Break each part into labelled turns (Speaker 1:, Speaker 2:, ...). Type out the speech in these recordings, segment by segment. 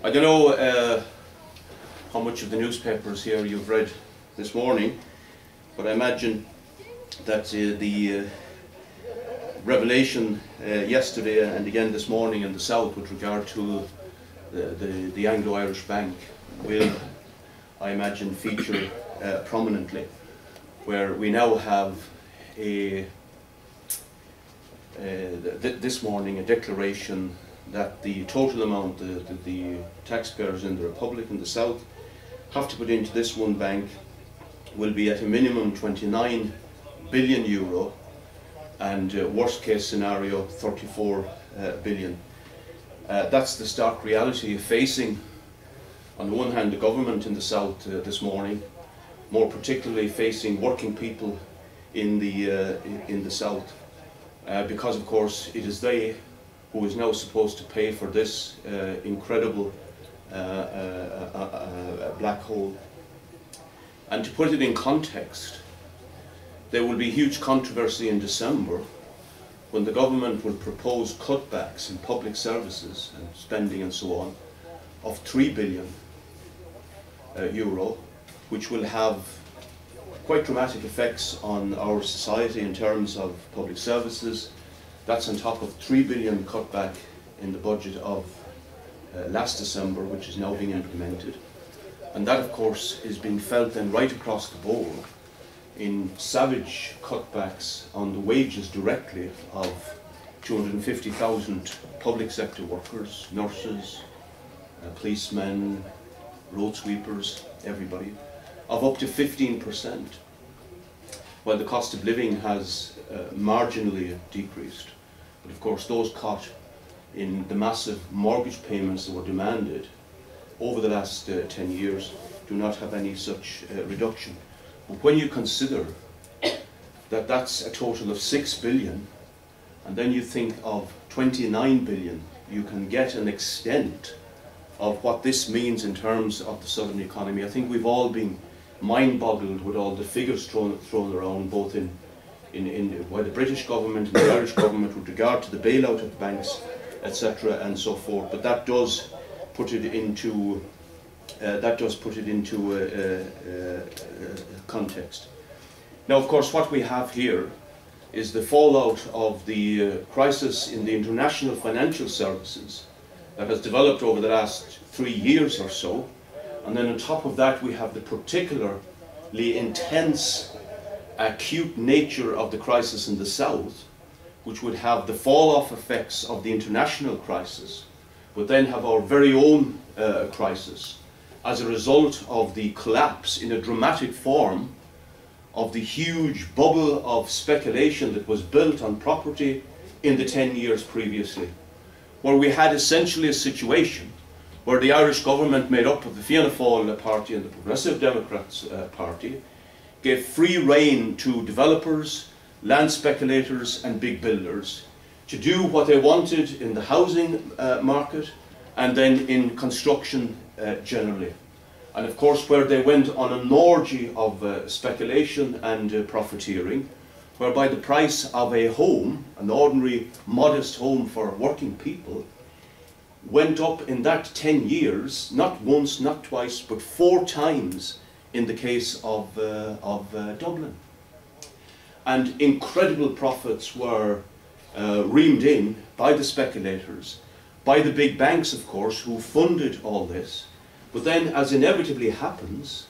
Speaker 1: I don't know how much of the newspapers here you've read this morning, but I imagine that the revelation yesterday and again this morning in the South with regard to the Anglo-Irish Bank will, I imagine, feature prominently, where we now have this morning a declaration that the total amount that the taxpayers in the Republic in the South have to put into this one bank will be at a minimum 29 billion euro and worst case scenario 34 billion. That's the stark reality facing, on the one hand, the government in the South this morning, more particularly facing working people in the South, because of course it is they who is now supposed to pay for this incredible black hole. And to put it in context, there will be huge controversy in December when the government will propose cutbacks in public services and spending and so on of 3 billion euro, which will have quite dramatic effects on our society in terms of public services. That's on top of 3 billion cutback in the budget of last December, which is now being implemented. And that, of course, is being felt then right across the board in savage cutbacks on the wages directly of 250,000 public sector workers, nurses, policemen, road sweepers, everybody, of up to 15%, while the cost of living has marginally decreased. But of course those caught in the massive mortgage payments that were demanded over the last 10 years do not have any such reduction. But when you consider that that's a total of 6 billion, and then you think of 29 billion, you can get an extent of what this means in terms of the southern economy. I think we've all been mind-boggled with all the figures thrown around, both by the British government and the Irish government with regard to the bailout of banks, etc., and so forth. But that does put it into context. Now, of course, what we have here is the fallout of the crisis in the international financial services that has developed over the last 3 years or so. And then on top of that, we have the particularly intense, acute nature of the crisis in the South, which would have the fall-off effects of the international crisis, but then have our very own crisis as a result of the collapse in a dramatic form of the huge bubble of speculation that was built on property in the 10 years previously, where we had essentially a situation where the Irish government, made up of the Fianna Fail Party and the Progressive Democrats Party, gave free rein to developers, land speculators and big builders to do what they wanted in the housing market and then in construction generally. And of course, where they went on an orgy of speculation and profiteering, whereby the price of a home, an ordinary modest home for working people, went up in that 10 years, not once, not twice, but 4 times in the case of Dublin. And incredible profits were reamed in by the speculators, by the big banks, of course, who funded all this. But then, as inevitably happens,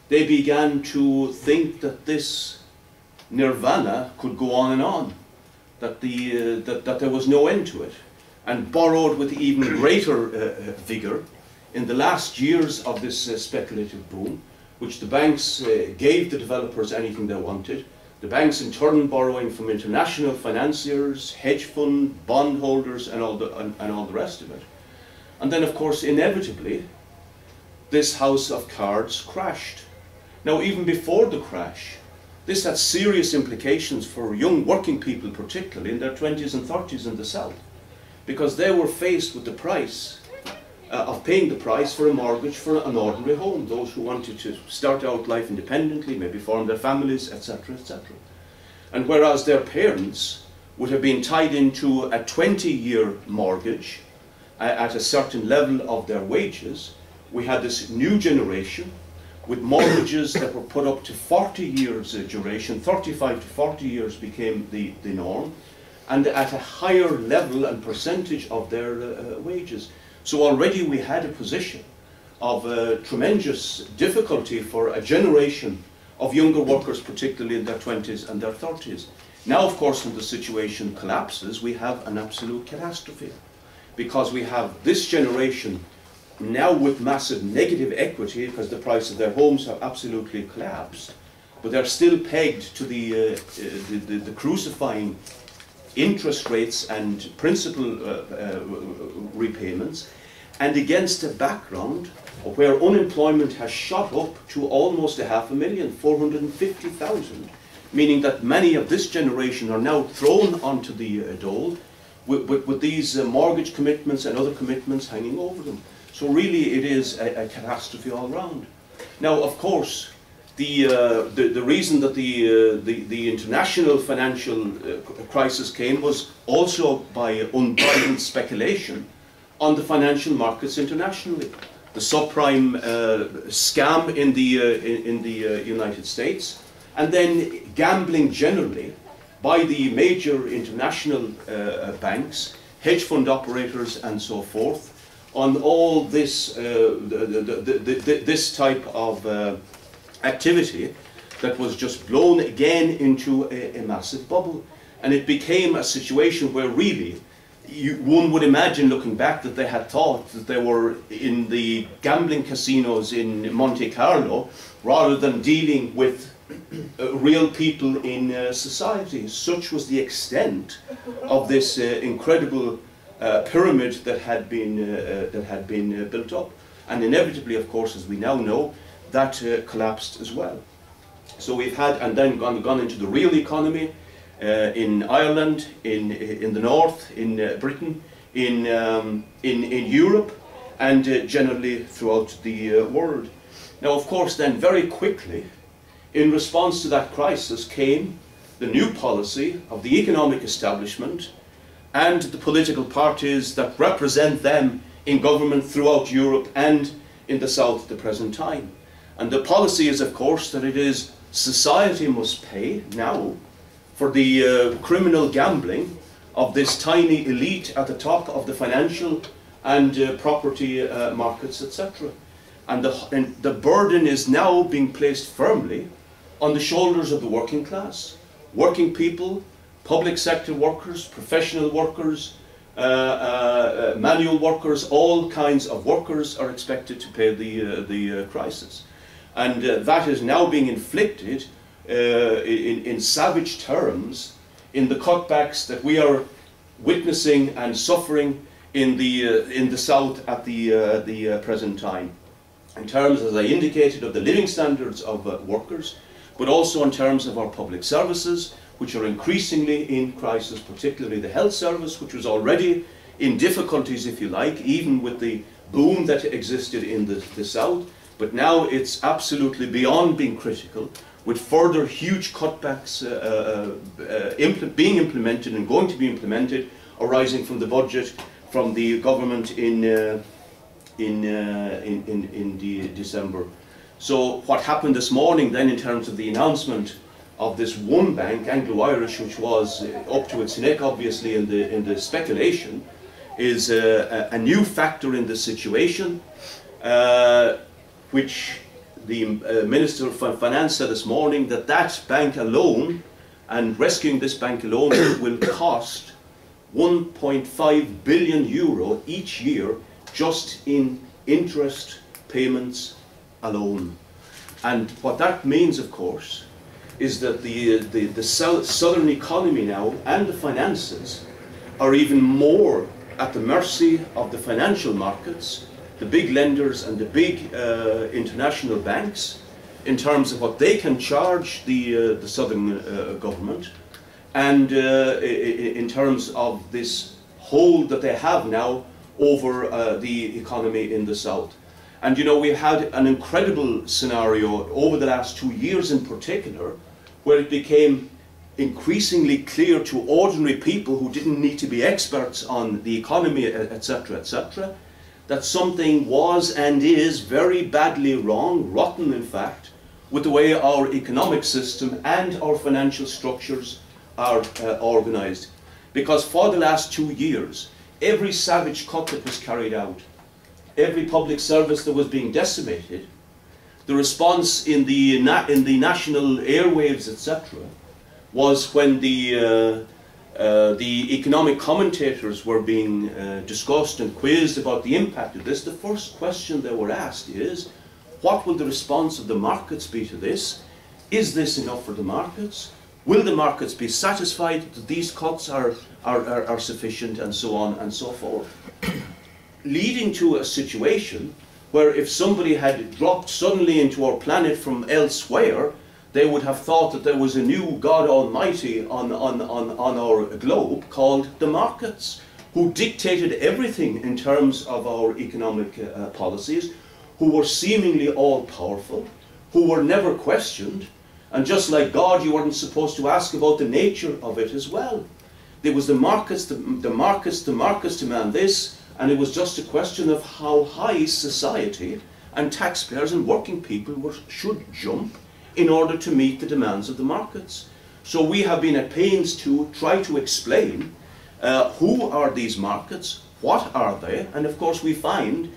Speaker 1: they began to think that this nirvana could go on, that there was no end to it, and borrowed with even greater vigour in the last years of this speculative boom, which the banks gave the developers anything they wanted, the banks in turn borrowing from international financiers, hedge fund, bondholders and all the rest of it. And then, of course, inevitably, this house of cards crashed. Now, even before the crash, this had serious implications for young working people, particularly in their 20s and 30s in the South, because they were faced with the price of paying the price for a mortgage for an ordinary home, those who wanted to start out life independently, maybe form their families, etc., etc. And whereas their parents would have been tied into a 20-year mortgage at a certain level of their wages, we had this new generation with mortgages that were put up to 40 years duration. 35 to 40 years became the norm, and at a higher level and percentage of their wages. So already we had a position of tremendous difficulty for a generation of younger workers, particularly in their 20s and their 30s. Now, of course, when the situation collapses, we have an absolute catastrophe, because we have this generation now with massive negative equity because the price of their homes have absolutely collapsed, but they're still pegged to the crucifying interest rates and principal repayments, and against a background where unemployment has shot up to almost 500,000, 450,000, meaning that many of this generation are now thrown onto the dole with these mortgage commitments and other commitments hanging over them. So really it is a catastrophe all round. Now, of course, the reason that the international financial crisis came was also by unbridled speculation on the financial markets internationally. The subprime scam in the United States, and then gambling generally by the major international banks, hedge fund operators, and so forth, on all this this type of activity that was just blown again into a massive bubble. And it became a situation where really one would imagine, looking back, that they had thought that they were in the gambling casinos in Monte Carlo rather than dealing with real people in society. Such was the extent of this incredible pyramid that had been built up, and inevitably, of course, as we now know, that collapsed as well. So we've had, and then gone into the real economy in Ireland, in the north, in Britain, in Europe, and generally throughout the world. Now, of course, then very quickly, in response to that crisis, came the new policy of the economic establishment and the political parties that represent them in government throughout Europe and in the South at the present time. And the policy is, of course, that it is society must pay now for the criminal gambling of this tiny elite at the top of the financial and property markets, etc. And the burden is now being placed firmly on the shoulders of the working class, working people, public sector workers, professional workers, manual workers, all kinds of workers are expected to pay the crisis. And that is now being inflicted in savage terms in the cutbacks that we are witnessing and suffering in the South at the present time, in terms, as I indicated, of the living standards of workers, but also in terms of our public services, which are increasingly in crisis, particularly the health service, which was already in difficulties, if you like, even with the boom that existed in the South. But now it's absolutely beyond being critical, with further huge cutbacks being implemented and going to be implemented, arising from the budget from the government in December. So what happened this morning then in terms of the announcement of this one bank, Anglo-Irish, which was up to its neck obviously in the speculation, is a new factor in the situation, which the Minister of Finance said this morning that that bank alone, and rescuing this bank alone, will cost 1.5 billion euro each year just in interest payments alone. And what that means, of course, is that the southern economy now and the finances are even more at the mercy of the financial markets, the big lenders and the big international banks, in terms of what they can charge the southern government, and in terms of this hold that they have now over the economy in the South. And you know, we've had an incredible scenario over the last 2 years in particular, where it became increasingly clear to ordinary people who didn't need to be experts on the economy, etc., etc., that something was and is very badly wrong, rotten in fact, with the way our economic system and our financial structures are organised. Because for the last 2 years, every savage cut that was carried out, every public service that was being decimated, the response in the national airwaves, etc., was when the economic commentators were being discussed and quizzed about the impact of this. The first question they were asked is, what will the response of the markets be to this? Is this enough for the markets? Will the markets be satisfied that these cuts are sufficient, and so on and so forth? Leading to a situation where if somebody had dropped suddenly into our planet from elsewhere, they would have thought that there was a new God Almighty on our globe called the markets, who dictated everything in terms of our economic policies, who were seemingly all-powerful, who were never questioned, and just like God, you weren't supposed to ask about the nature of it as well. There was the markets demand this, and it was just a question of how high society and taxpayers and working people should jump in order to meet the demands of the markets. So we have been at pains to try to explain who are these markets, what are they, and of course we find